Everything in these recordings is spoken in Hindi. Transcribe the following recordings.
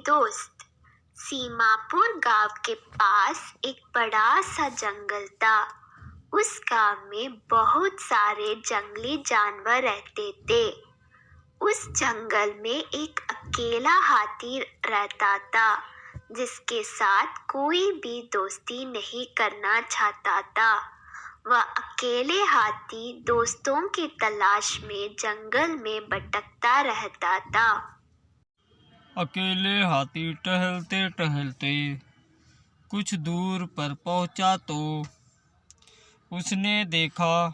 दोस्त। सीमापुर गांव के पास एक बड़ा सा जंगल था। उस गांव में बहुत सारे जंगली जानवर रहते थे। उस जंगल में एक अकेला हाथी रहता था, जिसके साथ कोई भी दोस्ती नहीं करना चाहता था। वह अकेले हाथी दोस्तों की तलाश में जंगल में भटकता रहता था। अकेले हाथी टहलते टहलते कुछ दूर पर पहुंचा तो उसने देखा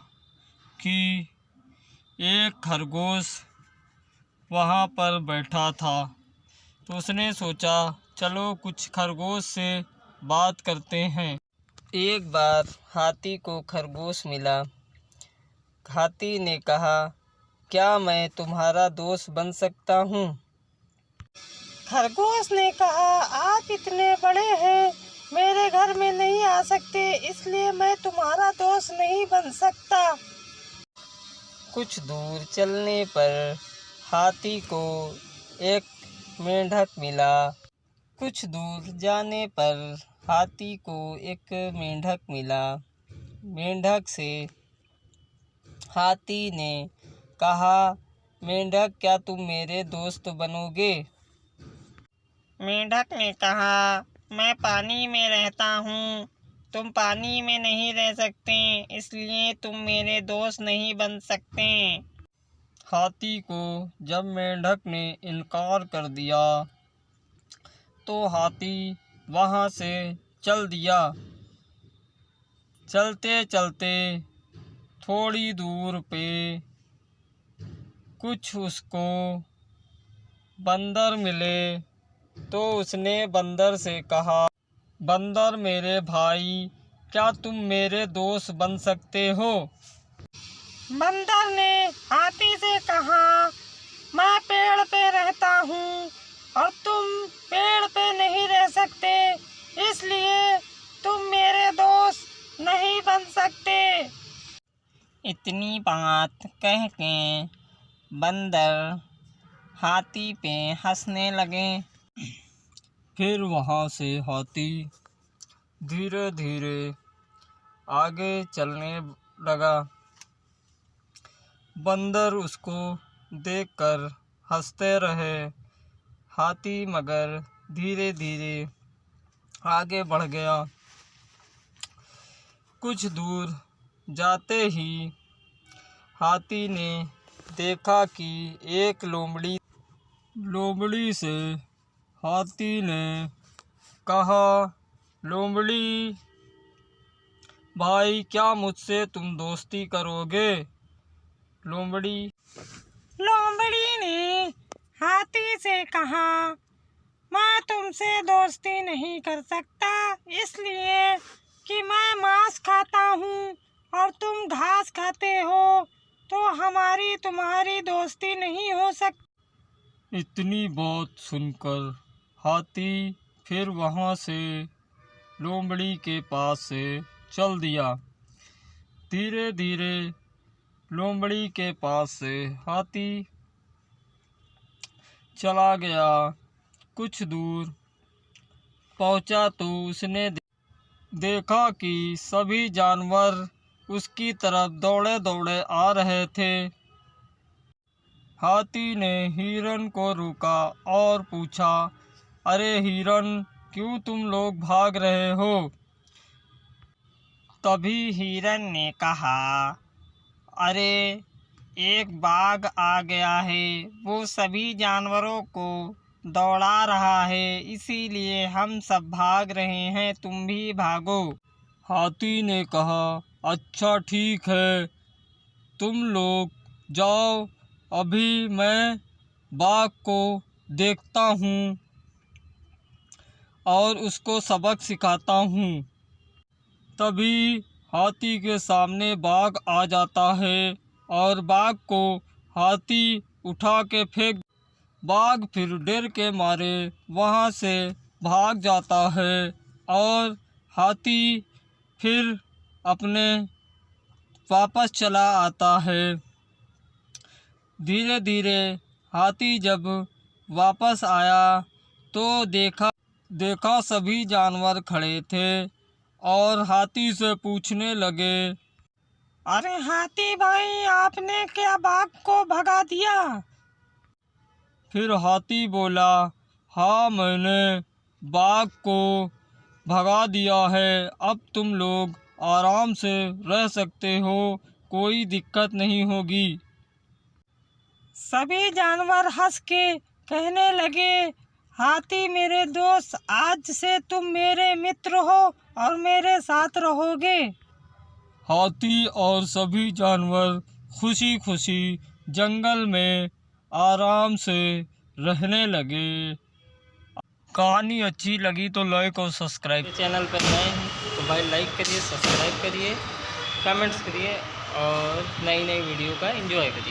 कि एक खरगोश वहां पर बैठा था। तो उसने सोचा, चलो कुछ खरगोश से बात करते हैं। एक बार हाथी को खरगोश मिला। हाथी ने कहा, क्या मैं तुम्हारा दोस्त बन सकता हूँ? खरगोश ने कहा, आप इतने बड़े हैं, मेरे घर में नहीं आ सकते, इसलिए मैं तुम्हारा दोस्त नहीं बन सकता। कुछ दूर चलने पर हाथी को एक मेंढक मिला। कुछ दूर जाने पर हाथी को एक मेंढक मिला। मेंढक से हाथी ने कहा, मेंढक, क्या तुम मेरे दोस्त बनोगे? मेंढक ने कहा, मैं पानी में रहता हूँ, तुम पानी में नहीं रह सकते, इसलिए तुम मेरे दोस्त नहीं बन सकते। हाथी को जब मेंढक ने इनकार कर दिया तो हाथी वहाँ से चल दिया। चलते चलते थोड़ी दूर पे कुछ उसको बंदर मिले। तो उसने बंदर से कहा, बंदर मेरे भाई, क्या तुम मेरे दोस्त बन सकते हो? बंदर ने हाथी से कहा, मैं पेड़ पे रहता हूँ और तुम पेड़ पे नहीं रह सकते, इसलिए तुम मेरे दोस्त नहीं बन सकते। इतनी बात कह के बंदर हाथी पे हंसने लगे। फिर वहाँ से हाथी धीरे धीरे आगे चलने लगा। बंदर उसको देखकर हंसते रहे। हाथी मगर धीरे धीरे आगे बढ़ गया। कुछ दूर जाते ही हाथी ने देखा कि एक लोमड़ी से हाथी ने कहा, लोमड़ी भाई, क्या मुझसे तुम दोस्ती करोगे? लोमड़ी ने हाथी से कहा, मैं तुमसे दोस्ती नहीं कर सकता, इसलिए कि मैं मांस खाता हूँ और तुम घास खाते हो, तो हमारी तुम्हारी दोस्ती नहीं हो सकती। इतनी बात सुनकर हाथी फिर वहाँ से लोमड़ी के पास से चल दिया। धीरे धीरे लोमड़ी के पास से हाथी चला गया। कुछ दूर पहुँचा तो उसने देखा कि सभी जानवर उसकी तरफ दौड़े दौड़े आ रहे थे। हाथी ने हिरन को रोका और पूछा, अरे हिरन, क्यों तुम लोग भाग रहे हो? तभी हिरन ने कहा, अरे एक बाघ आ गया है, वो सभी जानवरों को दौड़ा रहा है, इसीलिए हम सब भाग रहे हैं, तुम भी भागो। हाथी ने कहा, अच्छा ठीक है, तुम लोग जाओ, अभी मैं बाघ को देखता हूँ और उसको सबक सिखाता हूँ। तभी हाथी के सामने बाघ आ जाता है और बाघ को हाथी उठा के फेंक। बाघ फिर डर के मारे वहाँ से भाग जाता है और हाथी फिर अपने वापस चला आता है। धीरे धीरे हाथी जब वापस आया तो देखा सभी जानवर खड़े थे और हाथी से पूछने लगे, अरे हाथी भाई, आपने क्या बाघ को भगा दिया? फिर हाथी बोला, हाँ, मैंने बाघ को भगा दिया है। अब तुम लोग आराम से रह सकते हो, कोई दिक्कत नहीं होगी। सभी जानवर हंस के कहने लगे, हाथी मेरे दोस्त, आज से तुम मेरे मित्र हो और मेरे साथ रहोगे। हाथी और सभी जानवर खुशी खुशी जंगल में आराम से रहने लगे। कहानी अच्छी लगी तो लाइक और सब्सक्राइब, चैनल पर नए हैं तो भाई लाइक करिए, सब्सक्राइब करिए, कमेंट्स करिए और नई नई वीडियो का एंजॉय करिए।